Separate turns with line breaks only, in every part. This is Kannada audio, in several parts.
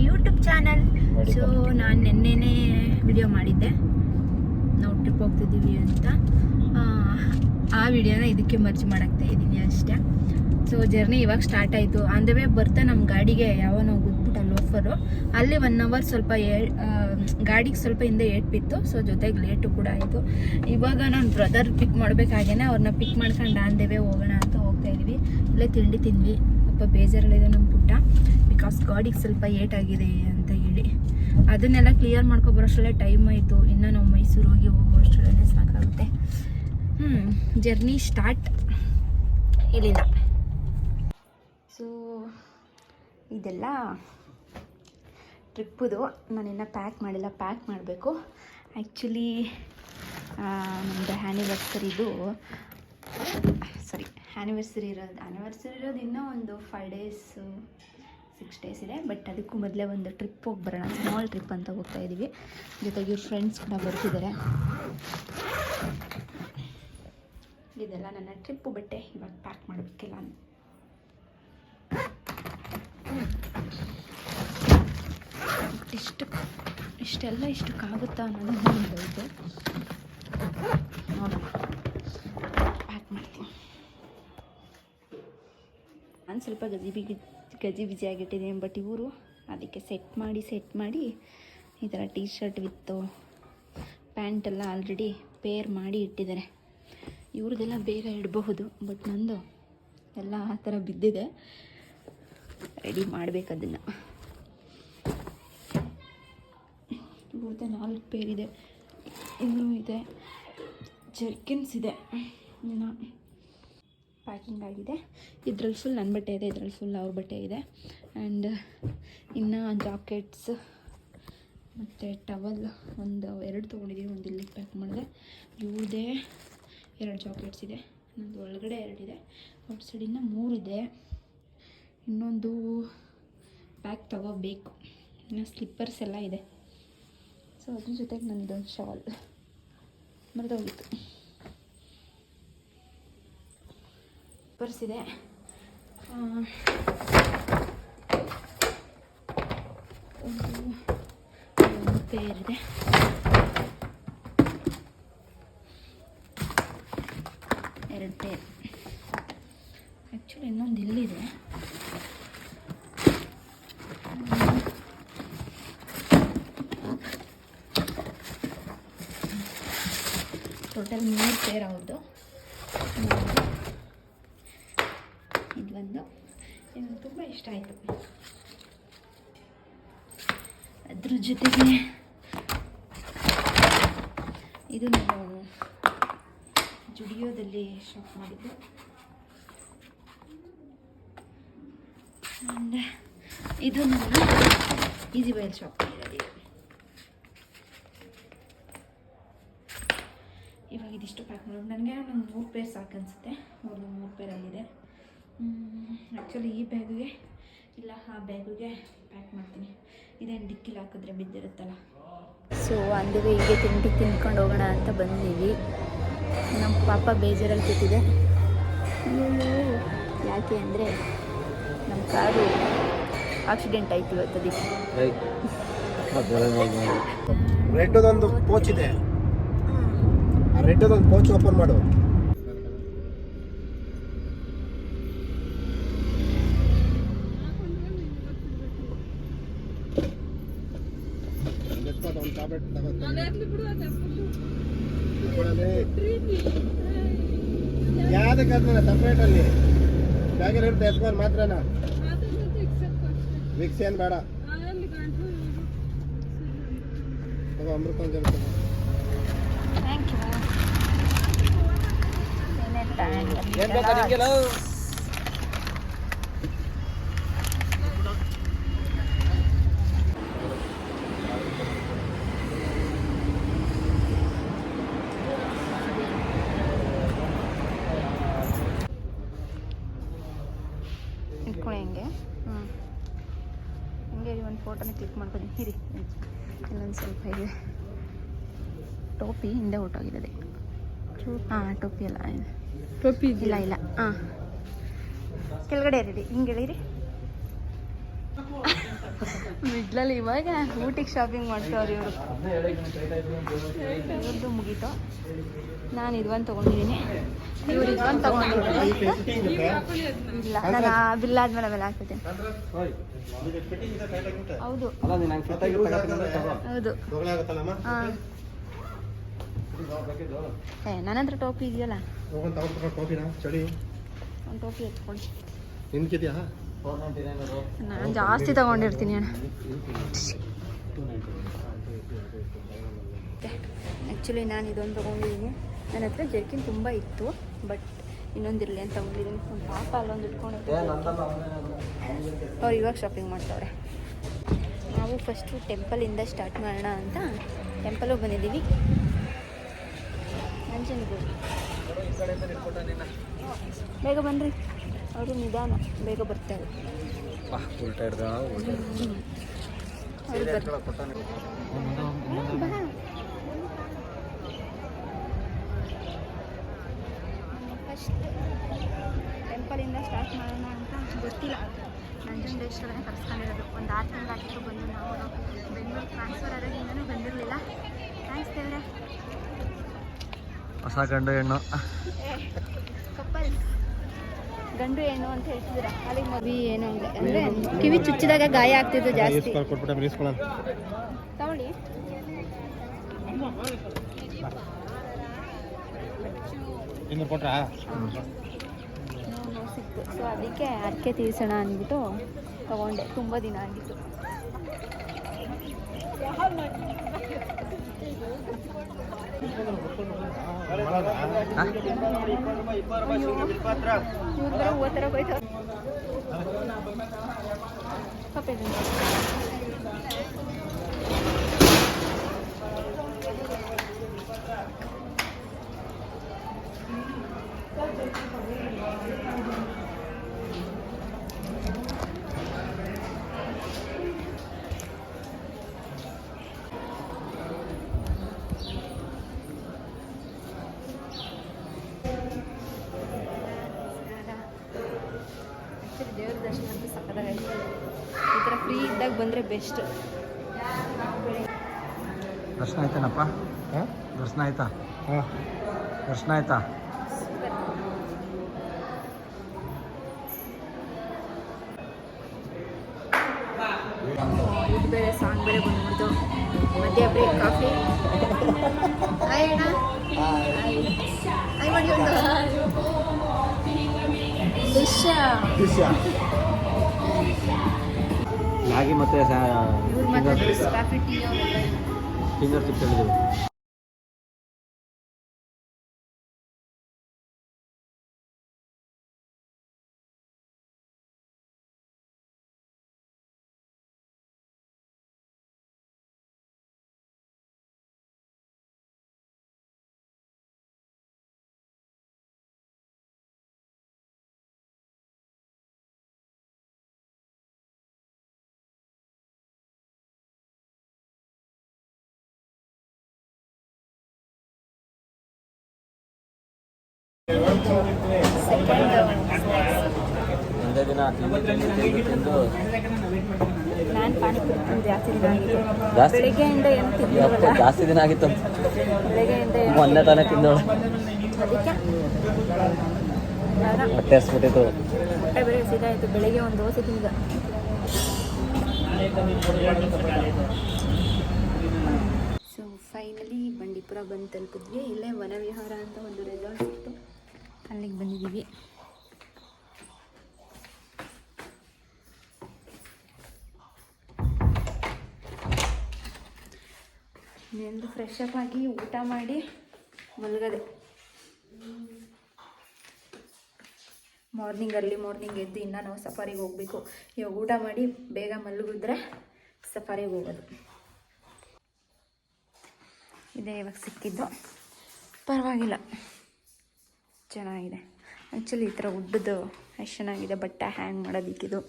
YouTube channel. ಸೊ ನಾನು ನೆನ್ನೆನೇ ವಿಡಿಯೋ ಮಾಡಿದ್ದೆ ನಾವು ಟ್ರಿಪ್ ಹೋಗ್ತಿದ್ದೀವಿ ಅಂತ. ಆ ವಿಡಿಯೋನ ಇದಕ್ಕೆ ಮರ್ಜ್ ಮಾಡಾಕ್ತಾ ಇದ್ದೀನಿ ಅಷ್ಟೇ. ಸೊ ಜರ್ನಿ ಇವಾಗ ಸ್ಟಾರ್ಟ್ ಆಯಿತು. ಆನ್ ದ ವೇ ಬರ್ತಾ ನಮ್ಮ ಗಾಡಿಗೆ ಯಾವನೋ ಗುದ್ಬಿಟ್ಟು ಅಲ್ಲಿ ಲೋಫರು ಅಲ್ಲಿ 1 ಅವರ್ ಸ್ವಲ್ಪ ಗಾಡಿಗೆ ಸ್ವಲ್ಪ ಹಿಂದೆ ಏಟ್ ಬಿತ್ತು. ಸೊ ಜೊತೆಗೆ ಲೇಟು ಕೂಡ ಆಯಿತು. ಇವಾಗ ನಾನು ಬ್ರದರ್ ಪಿಕ್ ಮಾಡಬೇಕಾಗೇನೆ ಅವ್ರನ್ನ ಪಿಕ್ ಮಾಡ್ಕೊಂಡು ಆನ್ ದ ವೇ ಹೋಗೋಣ ಅಂತ ಹೋಗ್ತಾ ಇದ್ದೀವಿ. ಇಲ್ಲೇ ತಿಂಡಿ ತಿಂದ್ವಿ. ಸ್ವಲ್ಪ ಬೇಜಾರಲ್ಲಿದೆ ನಮ್ಮ ಪುಟ್ಟ, ಬಿಕಾಸ್ ಗಾಡಿಗೆ ಸ್ವಲ್ಪ ಏಟಾಗಿದೆ ಅಂತ ಹೇಳಿ. ಅದನ್ನೆಲ್ಲ ಕ್ಲಿಯರ್ ಮಾಡ್ಕೊಬರೋಷ್ಟರಲ್ಲೇ ಟೈಮ್ ಆಯಿತು. ಇನ್ನು ನಾವು ಮೈಸೂರು ಹೋಗುವಷ್ಟರಲ್ಲೇ ಸಾಕಾಗುತ್ತೆ. ಜರ್ನಿ ಸ್ಟಾರ್ಟ್ ಇಲ್ಲಿಂದ. ಸೊ ಇದೆಲ್ಲ ಟ್ರಿಪ್ಪುದು. ನಾನಿನ್ನು ಪ್ಯಾಕ್ ಮಾಡಿಲ್ಲ, ಪ್ಯಾಕ್ ಮಾಡಬೇಕು. ಆ್ಯಕ್ಚುಲಿ ನಮ್ಮದು ಆ್ಯನಿವರ್ಸರಿ ಇರೋದು ಇನ್ನೂ ಒಂದು 5 ಡೇಸ್ 6 ಡೇಸ್ ಇದೆ. ಬಟ್ ಅದಕ್ಕೂ ಮೊದಲೇ ಒಂದು ಟ್ರಿಪ್ ಹೋಗಿ ಬರೋಣ, ಸ್ಮಾಲ್ ಟ್ರಿಪ್ ಅಂತ ಹೋಗ್ತಾ ಇದ್ದೀವಿ. ಜೊತೆಗೆ ಇವ್ರ ಫ್ರೆಂಡ್ಸ್ ಕೂಡ ಬರ್ತಿದ್ದಾರೆ. ಇದೆಲ್ಲ ನನ್ನ ಟ್ರಿಪ್ಪು ಬಟ್ಟೆ ಇವಾಗ ಪ್ಯಾಕ್ ಮಾಡಬೇಕಿಲ್ಲ. ಇಷ್ಟಕ್ಕಾಗುತ್ತಾ ಅನ್ನೋದು ಒಂದು ಇದು ನೋಡೋಣ. ಪ್ಯಾಕ್ ಮಾಡ್ತೀನಿ. ನಾನು ಸ್ವಲ್ಪ ಗಜಿ ಬಿಜಿ ಆಗಿಟ್ಟಿದ್ದೀನಿ. ಬಟ್ ಇವರು ಅದಕ್ಕೆ ಸೆಟ್ ಮಾಡಿ ಈ ಥರ ಟೀ ಶರ್ಟ್ ವಿತ್ತು ಪ್ಯಾಂಟೆಲ್ಲ ಆಲ್ರೆಡಿ ಪೇರ್ ಮಾಡಿ ಇಟ್ಟಿದ್ದಾರೆ. ಇವ್ರದ್ದೆಲ್ಲ ಬೇಗ ಇಡಬಹುದು, ಬಟ್ ನಂದು ಎಲ್ಲ ಆ ಥರ ಬಿದ್ದಿದೆ. ರೆಡಿ ಮಾಡಬೇಕು ಅದನ್ನು. ಇವ್ರದ್ದೇ 4 ಪೇರ್ ಇದೆ, ಇನ್ನೂ ಇದೆ. ಜರ್ಕಿನ್ಸ್ ಇದೆ. ಇನ್ನು ಪ್ಯಾಕಿಂಗ್ ಆಗಿದೆ. ಇದ್ರಲ್ಲಿ ಫುಲ್ ನನ್ನ ಬಟ್ಟೆ ಇದೆ, ಇದ್ರಲ್ಲಿ ಫುಲ್ ಅವ್ರ ಬಟ್ಟೆ ಇದೆ. ಆ್ಯಂಡ್ ಇನ್ನು ಜಾಕೆಟ್ಸ್ ಮತ್ತು ಟವಲ್ ಒಂದು 2 ತೊಗೊಂಡಿದ್ದೀವಿ. ಒಂದು ಇಲ್ಲಿಗೆ ಪ್ಯಾಕ್ ಮಾಡಿದೆ. ಇವ್ರದ್ದೇ 2 ಜಾಕೆಟ್ಸ್ ಇದೆ. ನಂದು ಒಳಗಡೆ 2 ಇದೆ. ಔಟ್ ಸೈಡ್ ಇನ್ನೂ 3 ಇದೆ. ಇನ್ನೊಂದು ಬ್ಯಾಗ್ ತಗೋಬೇಕು. ಇನ್ನು ಸ್ಲಿಪ್ಪರ್ಸ್ ಎಲ್ಲ ಇದೆ. ಸೊ ಅದ್ರ ಜೊತೆಗೆ ನನ್ನದು ಶಾಲ್ ಮರೆದೋಗಿತ್ತು. ಪರ್ಸ್ ಇದೆ. ಒಂದು ಪೇರ್ ಇದೆ. ಎರಡು ಪೇರ್. ಆ್ಯಕ್ಚುಲಿ ಇನ್ನೊಂದು ಇಲ್ಲಿದೆ. ಟೋಟಲ್ 3 ಪೇರ್ ಅವ್ರದ್ದು. ಇದು ತುಂಬ ಇಷ್ಟ ಆಯಿತು. ಅದ್ರ ಜೊತೆಗೆ ಇದು ನಾವು ಜುಡಿಯೋದಲ್ಲಿ ಶಾಪ್ ಮಾಡಿದ್ದು. ಆ್ಯಂಡ್ ಇದು ನನ್ನ ಈಸಿ ಬೈಲ್ ಶಾಪ್ ಮಾಡಿರೋದು. ಇವಾಗ ಇದಿಷ್ಟು ಪ್ಯಾಕ್ ಮಾಡೋದು. ನನಗೆ ಒಂದು 3 ಪೇರ್ ಸಾಕು ಅನಿಸುತ್ತೆ. ಅವ್ರದ್ದು 3 ಪೇರಲ್ಲಿದೆ. ಆ್ಯಕ್ಚುಲಿ ಈ ಬ್ಯಾಗಿಗೆ ಇಲ್ಲ ಆ ಬ್ಯಾಗಿಗೆ ಪ್ಯಾಕ್ ಮಾಡ್ತೀನಿ. ಇದೇನು ಡಿಕ್ಕಿಲಿ ಹಾಕಿದ್ರೆ ಬಿದ್ದಿರುತ್ತಲ್ಲ. ಸೊ ಅಂದುವೆ ಹೀಗೆ ತಿನ್ಕೊಂಡು ಹೋಗೋಣ ಅಂತ ಬಂದೀವಿ. ನಮ್ಮ ಪಾಪ ಬೇಜಾರಲ್ಲಿ ಕೂತಿದೆ. ಯಾಕೆ ಅಂದರೆ ನಮ್ಮ ಕಾರು ಆಕ್ಸಿಡೆಂಟ್ ಆಯ್ತು ಇವತ್ತದಕ್ಕೆ.
ರೆಡ್ಡದೊಂದು ಪೋಚ್ ಇದೆ. ಆ ರೆಡ್ಡದೊಂದು ಪೋಚ್ ಓಪನ್ ಮಾಡು. ಯಾವ್ದಕ್ಕಾದ್ರೆ ಸಪ್ರೇಟಲ್ಲಿ ಬ್ಯಾಗಲ್ಲಿ ಇರುತ್ತೆ ಎತ್ಕೊಂಡು ಮಾತ್ರನಾ? ವಿಕ್ಸ್ ಏನು ಬೇಡ. ಅಮೃತ
ಥ್ಯಾಂಕ್ ಯು.
ಏನು ಬೇಕಾ ನಿಮಗೆಲ್ಲ?
ಇಟ್ಕೊಳ್ಳಿ ಹೆಂಗೆ. ಹಿಂಗೆ ಒಂದು ಫೋಟೋನ ಕ್ಲಿಕ್ ಮಾಡ್ಕೊಂಡು ಇರಿ. ಇನ್ನೊಂದು ಸ್ವಲ್ಪ ಇದೆ. ಟೋಪಿ ಹಿಂದೆ ಹೊಟ್ಟೋಗಿರೋದೆ. ಟೋಪಿ ಎಲ್ಲ ಟೋಪಿ ಇಲ್ಲ. ಕೆಳಗಡೆ ರೆಡಿ. ಹಿಂಗೆ ಹೇಳಿರಿ. ಮಿಡ್ಲಲ್ಲಿ ಇವಾಗ ಊಟಿಗೆ ಶಾಪಿಂಗ್ ಮಾಡ್ತಾವ್ರಿ ಇವರು. ಇವ್ರದ್ದು ಮುಗೀತು. ನಾನು ಇದೊಂದು ತೊಗೊಂಡಿದ್ದೀನಿ, ಇವ್ರು ಇದೊಂದು ತೊಗೊಂಡಿದ್ದಾರೆ. ಇಲ್ಲ, ನಾನು ಆ ಬಿಲ್ ಆದ್ಮೇಲೆ ಆಮೇಲೆ ಹಾಕ್ತೀನಿ. ಹೌದು ಹೌದು. ಹಾಂ, ನನ್ನ ಹತ್ರ ಟೋಪಿ ಇದೆಯಲ್ಲ, ಒಂದು ಟೋಪಿ ಎತ್ಕೊಳ್ಳಿ. ನಾನು ಜಾಸ್ತಿ ತಗೊಂಡಿರ್ತೀನಿ ಅಣ್ಣ. ಆ್ಯಕ್ಚುಲಿ ನಾನು ಇದೊಂದು ತೊಗೊಂಡಿದ್ದೀನಿ. ನನ್ನ ಹತ್ರ ಜರ್ಕಿನ್ ತುಂಬ ಇತ್ತು, ಬಟ್ ಇನ್ನೊಂದಿರಲಿ ಅಂತ ತೊಗೊಂಡಿದ್ದೀನಿ. ಒಂದು ಪಾಪ ಅಲ್ಲೊಂದು ಇಟ್ಕೊಂಡಿದ್ದೆ. ಅವ್ರು ಇವಾಗ ಶಾಪಿಂಗ್ ಮಾಡ್ತವ್ರೆ. ನಾವು ಫಸ್ಟು ಟೆಂಪಲಿಂದ ಸ್ಟಾರ್ಟ್ ಮಾಡೋಣ ಅಂತ ಟೆಂಪಲ್ಗೆ ಬಂದಿದ್ದೀವಿ. ನಂಜನಗೂಡು. ಬೇಗ ಬನ್ನಿರಿ, ಅವರು ನಿಧಾನ ಬೇಗ ಬರ್ತಾರೆ. ಫಸ್ಟ್ ಟೆಂಪಲಿಂದ ಸ್ಟಾರ್ಟ್ ಮಾಡೋಣ ಅಂತ ಗೊತ್ತಿಲ್ಲ. ನಂಜನಗೂಡೇಶ್ವರನೇ ಕರ್ಸ್ಕೊಂಡಿರೋದು. ಒಂದು 6 ತಿಂಗಳಾಗಿತ್ತು ಬಂದು. ನಾವು ಬೆಂಗಳೂರು ಟ್ರಾನ್ಸ್ಫರ್ ಆದಾಗಿಂದನೂ ಬಂದಿರಲಿಲ್ಲ. ಥ್ಯಾಂಕ್ಸ್ ದೇವ್ರೆ.
ಹೊಸ ಗಂಡು ಹೆಣ್ಣು
ಕಪ್ಪಲ್ ಗಂಡು ಹೆಣ್ಣು ಅಂತ ಹೇಳ್ತಿದ್ದೀರ. ಅಲ್ಲಿಗೆ ಮದುವೆ ಏನೋ ಇಲ್ಲ ಅಂದರೆ ಕಿವಿ ಚುಚ್ಚಿದಾಗ ಗಾಯ ಆಗ್ತಿದ್ದು ಜಾಸ್ತಿ. ತಗೊಳ್ಳಿ. ಸಿಕ್ತು. ಸೊ ಅದಕ್ಕೆ ಅರ್ಕೆ ತೀರ್ಸೋಣ ಅಂದ್ಬಿಟ್ಟು ತಗೊಂಡೆ. ತುಂಬ ದಿನ ಆಗಿತ್ತು. ಇವ್ರು ಬರೋ ಹೂವು ಥರ ಹೋಯ್ತು. ದೇವ್ರ ದರ್ಶನ ಅಂತೂ ಸಕ್ಕದಾಗೈತೆ. ಈ ಥರ ಫ್ರೀ ಇದ್ದಾಗ ಬಂದರೆ ಬೆಸ್ಟ್.
ದರ್ಶನ ಆಯ್ತೇನಪ್ಪ? ದರ್ಶನ ಆಯ್ತಾ? ದರ್ಶನ ಆಯ್ತಾ? ಇದು ಬೇರೆ ಸಾಂಗ್ ಬೇರೆ ಬಂದ್ಬಿಡ್ತು. ಮಧ್ಯ ಬ್ರೇಕ್ ಕಾಫಿ. ಹಾಯ್ ಅಣ್ಣ. ಹಾಯ್ ಮಾಡಿ ಒಂದು ಮ್ಯಾಗಿ ಮತ್ತೆ
ಕಾಫಿ ಟೀ
ಫಿಂಗರ್ ಚಿಪ್ಸ್ ಹೇಳಿದ್ದೀವಿ. ಒಂದೇ ದಿನ ತಿಂದು
ನಾನು ಪಾನಿಪುರಿ ತಿಂದು ಜಾಸ್ತಿ ದಿನ ಆಗಿತ್ತು.
ಜಾಸ್ತಿ
ಬೆಳಿಗ್ಗೆಯಿಂದ ಏನು ತಿಂದಿರಲ್ಲ.
ಜಾಸ್ತಿ ದಿನ ಆಗಿತ್ತು.
ಬೆಳಿಗ್ಗೆಯಿಂದ
ಮೊನ್ನೆ ತಾನೇ ತಿಂದವಳು.
ಅದಕ್ಕೆ
ಹೊಟ್ಟೆ ಹಸ್ಬಿಟ್ಟಿತ್ತು.
ಹೊಟ್ಟೆ ಬೇರೆ ಹಸಿದಾಯಿತು. ಬೆಳಿಗ್ಗೆ ಒಂದು ದೋಸೆ ತಿಂದ. ಸೊ ಫೈನಲಿ ಬಂಡೀಪುರ ಬಂದು ತಲುಪಿದ್ವಿ. ಇಲ್ಲೇ ವನವಿಹಾರ ಅಂತ ಒಂದು ರೆಸಾರ್ಟ್ ಇತ್ತು, ಅಲ್ಲಿಗೆ ಬಂದಿದ್ದೀವಿ. ನೆಂದು ಫ್ರೆಶ್ ಅಪ್ ಆಗಿ ಊಟ ಮಾಡಿ ಮಲಗದೆ. ಅರ್ಲಿ ಮಾರ್ನಿಂಗ್ ಎದ್ದು ಇನ್ನು ನಾವು ಸಫಾರಿಗೆ ಹೋಗಬೇಕು. ಇವಾಗ ಊಟ ಮಾಡಿ ಬೇಗ ಮಲಗಿದ್ರೆ ಸಫಾರಿಗೆ ಹೋಗೋದು. ಇದೇ ಇವಾಗ ಸಿಕ್ಕಿದ್ದು. ಪರವಾಗಿಲ್ಲ, ಚೆನ್ನಾಗಿದೆ. ಆ್ಯಕ್ಚುಲಿ ಈ ಥರ ಉಡ್ಡದು ಎಷ್ಟು ಚೆನ್ನಾಗಿದೆ. ಬಟ್ಟೆ ಹ್ಯಾಂಗ್ ಮಾಡೋದಿಕ್ಕಿದು.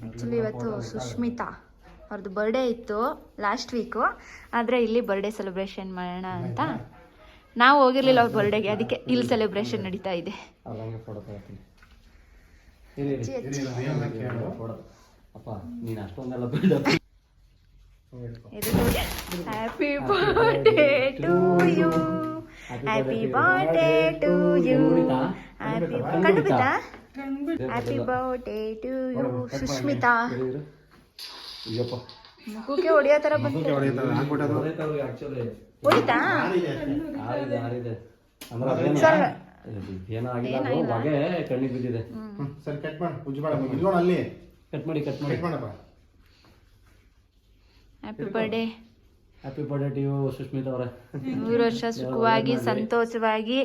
ಆ್ಯಕ್ಚುಲಿ ಇವತ್ತು ಸುಷ್ಮಿತಾ ಅವ್ರದ್ದು ಬರ್ಡೇ ಇತ್ತು ಲಾಸ್ಟ್ ವೀಕು, ಆದರೆ ಇಲ್ಲಿ ಬರ್ಡೇ ಸೆಲೆಬ್ರೇಷನ್ ಮಾಡೋಣ ಅಂತ ನಾವು ಹೋಗಿರ್ಲಿಲ್ಲ ಅವ್ರ ಬರ್ಡೇಗೆ, ಅದಕ್ಕೆ ಇಲ್ಲಿ ಸೆಲೆಬ್ರೇಷನ್ ನಡೀತಾ ಇದೆ. Happy birthday to you, happy birthday to you, happy ಕಣ್ಣು ಬಿತ್ತಾ? Happy birthday to you Sushmita. ಮುಖಕ್ಕೆ ಹೊಡಿಯೋ ತರ ಬಂತು. ಹೊಡಿತಾ?
ಕಣ್ಣಿಗೆ ಬಿದ್ದಿದೆ.
ಸರಿ ಕಟ್ ಮಾಡಿ ಪೂಜೆ ಮಾಡ ಇಲ್ಲೋಣ ಅಲ್ಲಿ
ಕಟ್ ಮಾಡಿ
ಮಾಡಪ್ಪ.
Happy birthday.
Happy birthday to you Sushmita ಅವರೇ.
100 ವರ್ಷ ಸುಖವಾಗಿ ಸಂತೋಷವಾಗಿ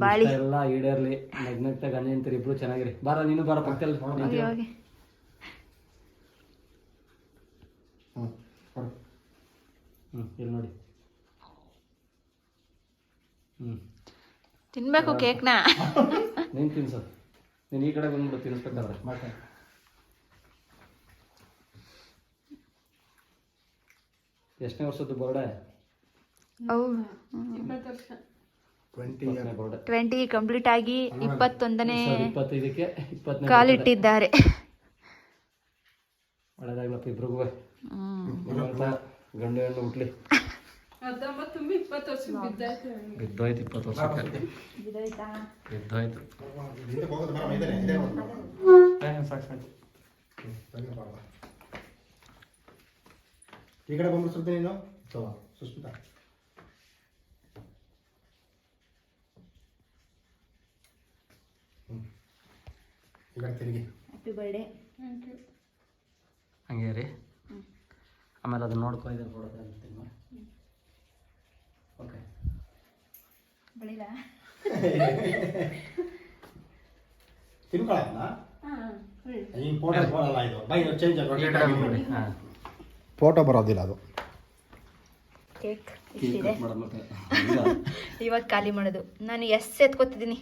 ಬಾಳಿ
ಎಲ್ಲ ಈಡೇರ್ಲಿ. ನಗ್ನಗ್ತ ಗಂಡ ನಿಂತರಿ ಇಬ್ರು ಚೆನ್ನಾಗಿರಿ. ಬಾರ ನೀನು ಬಾರ ಪಕ್ಕದಲ್ಲಿ.
ಹೋಗಿ
ಇಲ್ಲಿ ನೋಡಿ.
ತಿನ್ಬೇಕು ಕೇಕ್ನ.
ನೀನು ತಿನ್ಸು. ನೀನು ಈ ಕಡೆ ಬಂದ್ಬಿಡು ತಿನ್ಸ್ಬೇಕಾದ್ರೆ. ಎಷ್ಟನೇ ವರ್ಷದ್ದು ಬರ್ಡೇ?
20 ಕಂಪ್ಲೀಟ್ ಆಗಿ 21ನೇ
25ಕ್ಕೆ 20ನೇ
ಕಾಲಿಟ್ಟಿದ್ದಾರೆ.
ಒಳ್ಳೆದಾಗ್ಲಪ್ಪ ಇಬ್ರಿಗೂ. ಗಂಡು ಹೆಣ್ಣು ಹುಟ್ಲಿ. ಬಿದ್ದೋಯ್ತು 20 ವರ್ಷಕ್ಕೆ. ಬಿದ್ದೋಯ್ತು. ಸಾಕು.
ಈ ಕಡೆ ಬಂದು ಸ್ವಲ್ಪ ನೀನು ಸುಸ್ಮಿತಾ. ಈ ಕಡೆ ತಿರುಗಿ.
Happy birthday.
ಹಂಗೆ ರೀ. ಆಮೇಲೆ ಅದನ್ನ ನೋಡ್ಕೊ ಇದನ್ನು ಕೊಡೋದು ಅಂತೀನಿ. ಓಕೆ
ಬಳಿಲ
ತಿನ್ಕೊಳ್ಳೋಣ. ಈ ಫೋಟೋ ಬರಲ್ಲ ಇದು. ಬೈ ಚೇಂಜ್
ಮಾಡಿ. ಹಾಂ
ಫೋಟೋ ಬರೋದಿಲ್ಲ ಅದು.
ಕೇಕ್ ಇಷ್ಟಿದೆ ಇವಾಗ ಖಾಲಿ ಮಾಡೋದು. ನಾನು ಎತ್ಕೋತಿದ್ದೀನಿ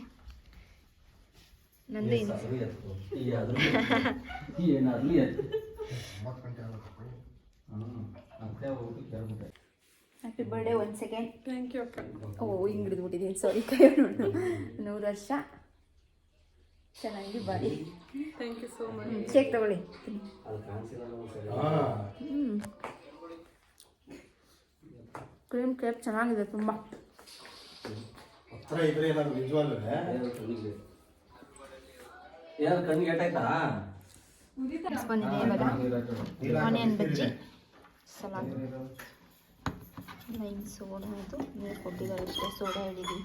ನಂದು. Happy birthday. 1 second. Thank you ಅಕ್ಕ. ಹಿಂಗೆ ಹಿಡಿದ್ಬಿಟ್ಟಿದ್ದೀನಿ, ಸಾರಿ. ಕೈ ನೋಡು. 100 ವರ್ಷ ಚೆನ್ನಾಗಿ ಬಾಳಿ. Thank you so much. Cake ತಗೊಳ್ಳಿ. ಕ್ರೀಮ್ ಕೇಕ್ ಚೆನ್ನಾಗಿದೆ ತುಂಬ.
ಹತ್ರ ಇದ್ರೆ ಏನಾದ್ರು ನಿಜವಾಗ್ಲೂ
ಕಣ್ಣಿಗೆ ಏಟಾಯ್ತಾ?
ಬಂದಿದೆ ಇವಾಗ ಆನಿಯನ್ ಬಜ್ಜಿ, ಸಲಾಡ್, ಲೈಮ್ ಸೋಡಾ. ಇದು ನೀರು ಕೊಟ್ಟಿದ್ದಾರೆ ಅಷ್ಟೇ, ಸೋಡಾ ಹಿಡಿದೀವಿ.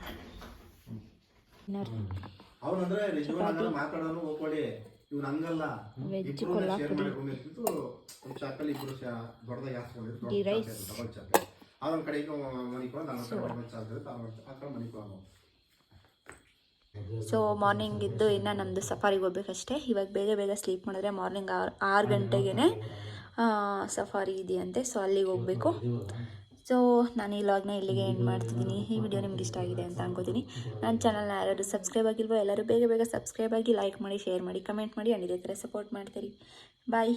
ಅವನಂದ್ರೆ ನಿಜವಾಗ್ಲೂ ಮಾತಾಡೋನು ಹೋಗ್ಕೊಳ್ಳಿ. ಇವ್ನು ಹಂಗಲ್ಲ.
ವೆಜ್ ಕೊಲ್ಲಾಪುರಿ,
ಚಾಕಲ್ ಇಬ್ರು ದೊಡ್ಡದಾಗಿ ಹಾಕ್ಸ್ಕೊಂಡಿದ್ರು.
ಗೀ ರೈಸ್,
ಡಬಲ್ ಚಾಕಲ್. ಅದೊಂದು ಕಡೆಗೆ ಮನಿಕೊಂಡು ಡಬಲ್ ಚಾಕಲ್ ಆ ಕಡೆ ಮನಿಕೊಂಡು.
ಸೊ ಮಾರ್ನಿಂಗ್ ಇದ್ದು ಇನ್ನು ನಮ್ಮದು ಸಫಾರಿಗೆ ಹೋಗ್ಬೇಕಷ್ಟೇ. ಇವಾಗ ಬೇಗ ಸ್ಲೀಪ್ ಮಾಡಿದ್ರೆ ಮಾರ್ನಿಂಗ್ 6 ಗಂಟೆಗೆ ಸಫಾರಿ ಇದೆಯಂತೆ. ಸೊ ಅಲ್ಲಿಗೆ ಹೋಗಬೇಕು. ಸೊ ನಾನು ಈ ಲಾಗ್ನ ಇಲ್ಲಿಗೆ ಎಂಡ್ ಮಾಡ್ತಿದ್ದೀನಿ. ಈ ವಿಡಿಯೋ ನಿಮ್ಗೆ ಇಷ್ಟ ಆಗಿದೆ ಅಂತ ಅನ್ಕೋತೀನಿ. ನನ್ನ ಚಾನಲ್ನ ಯಾರು ಸಬ್ಸ್ಕ್ರೈಬ್ ಆಗಿಲ್ವೋ ಎಲ್ಲರೂ ಬೇಗ ಸಬ್ಸ್ಕ್ರೈಬ್ ಆಗಿ, ಲೈಕ್ ಮಾಡಿ, ಶೇರ್ ಮಾಡಿ, ಕಮೆಂಟ್ ಮಾಡಿ, ಅಂಡ್ ಇದೇ ಥರ ಸಪೋರ್ಟ್ ಮಾಡ್ತೀರಿ. ಬಾಯ್.